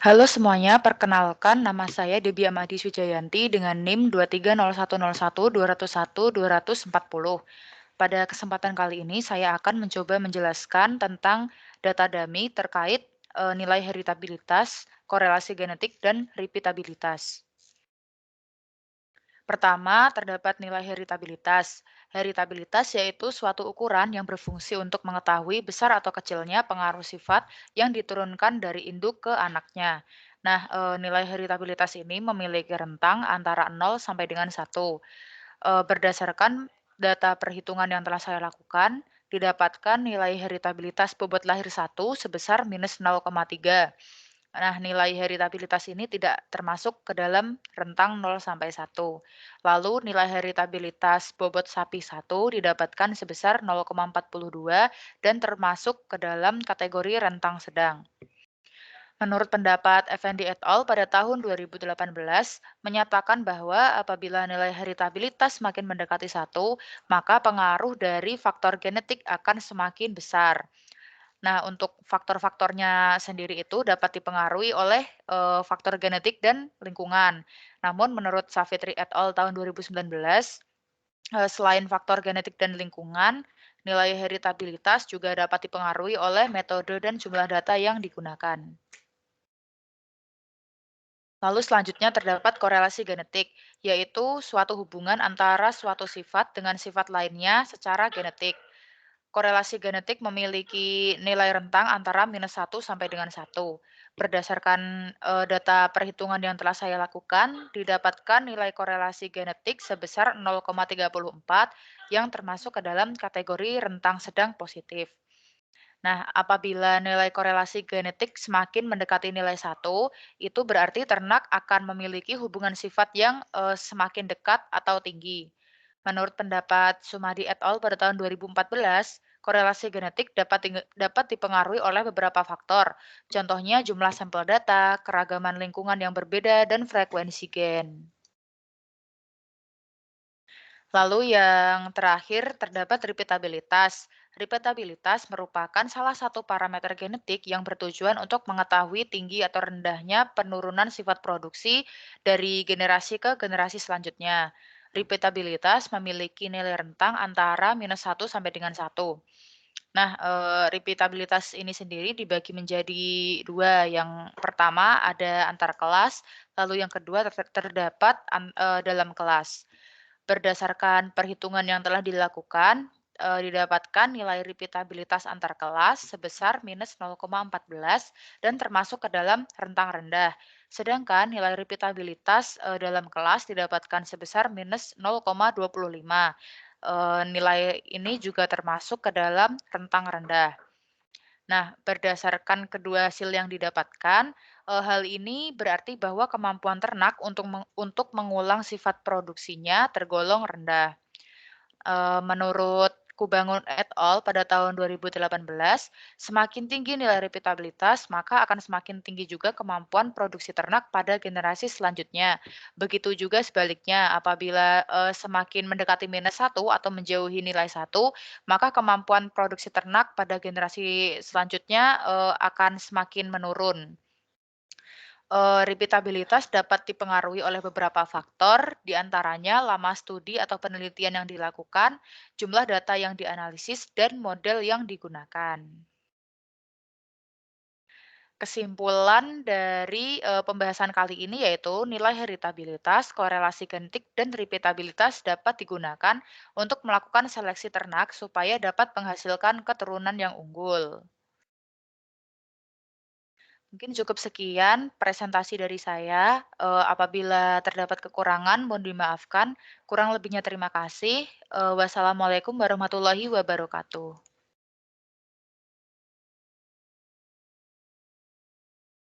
Halo semuanya, perkenalkan nama saya Debbie Amadi Sujayanti dengan NIM 2301012012040. Pada kesempatan kali ini saya akan mencoba menjelaskan tentang data dummy terkait nilai heritabilitas, korelasi genetik, dan repeatabilitas. Pertama, terdapat nilai heritabilitas. Heritabilitas yaitu suatu ukuran yang berfungsi untuk mengetahui besar atau kecilnya pengaruh sifat yang diturunkan dari induk ke anaknya. Nah, nilai heritabilitas ini memiliki rentang antara 0 sampai dengan 1. Berdasarkan data perhitungan yang telah saya lakukan, didapatkan nilai heritabilitas bobot lahir 1 sebesar minus 0,3. Nah, nilai heritabilitas ini tidak termasuk ke dalam rentang 0 sampai 1. Lalu nilai heritabilitas bobot sapi 1 didapatkan sebesar 0,42 dan termasuk ke dalam kategori rentang sedang. Menurut pendapat Effendi et al. Pada tahun 2018 menyatakan bahwa apabila nilai heritabilitas semakin mendekati 1, maka pengaruh dari faktor genetik akan semakin besar. Nah, untuk faktor-faktornya sendiri itu dapat dipengaruhi oleh, faktor genetik dan lingkungan. Namun menurut Savitri et al. Tahun 2019, selain faktor genetik dan lingkungan, nilai heritabilitas juga dapat dipengaruhi oleh metode dan jumlah data yang digunakan. Lalu selanjutnya terdapat korelasi genetik, yaitu suatu hubungan antara suatu sifat dengan sifat lainnya secara genetik. Korelasi genetik memiliki nilai rentang antara -1 sampai dengan 1. Berdasarkan, data perhitungan yang telah saya lakukan, didapatkan nilai korelasi genetik sebesar 0,34 yang termasuk ke dalam kategori rentang sedang positif. Nah, apabila nilai korelasi genetik semakin mendekati nilai 1, itu berarti ternak akan memiliki hubungan sifat yang, semakin dekat atau tinggi. Menurut pendapat Sumadi et al. Pada tahun 2014, korelasi genetik dapat dipengaruhi oleh beberapa faktor. Contohnya jumlah sampel data, keragaman lingkungan yang berbeda, dan frekuensi gen. Lalu yang terakhir terdapat repeatabilitas. Repeatabilitas merupakan salah satu parameter genetik yang bertujuan untuk mengetahui tinggi atau rendahnya penurunan sifat produksi dari generasi ke generasi selanjutnya. Repeatabilitas memiliki nilai rentang antara -1 sampai dengan 1. Nah, repeatabilitas ini sendiri dibagi menjadi dua. Yang pertama ada antar kelas, lalu yang kedua terdapat dalam kelas. Berdasarkan perhitungan yang telah dilakukan, didapatkan nilai repeatabilitas antar kelas sebesar -0,14 dan termasuk ke dalam rentang rendah. Sedangkan nilai repeatabilitas, dalam kelas didapatkan sebesar -0,25. Nilai ini juga termasuk ke dalam rentang rendah. Nah, berdasarkan kedua hasil yang didapatkan, hal ini berarti bahwa kemampuan ternak untuk mengulang sifat produksinya tergolong rendah. Menurut Kubangun et al. Pada tahun 2018, semakin tinggi nilai repeatabilitas, maka akan semakin tinggi juga kemampuan produksi ternak pada generasi selanjutnya. Begitu juga sebaliknya, apabila semakin mendekati -1 atau menjauhi nilai 1, maka kemampuan produksi ternak pada generasi selanjutnya akan semakin menurun. Repeatabilitas dapat dipengaruhi oleh beberapa faktor, di antaranya lama studi atau penelitian yang dilakukan, jumlah data yang dianalisis, dan model yang digunakan. Kesimpulan dari pembahasan kali ini yaitu nilai heritabilitas, korelasi genetik, dan repeatabilitas dapat digunakan untuk melakukan seleksi ternak supaya dapat menghasilkan keturunan yang unggul. Mungkin cukup sekian presentasi dari saya. Apabila terdapat kekurangan, mohon dimaafkan. Kurang lebihnya terima kasih. Wassalamualaikum warahmatullahi wabarakatuh.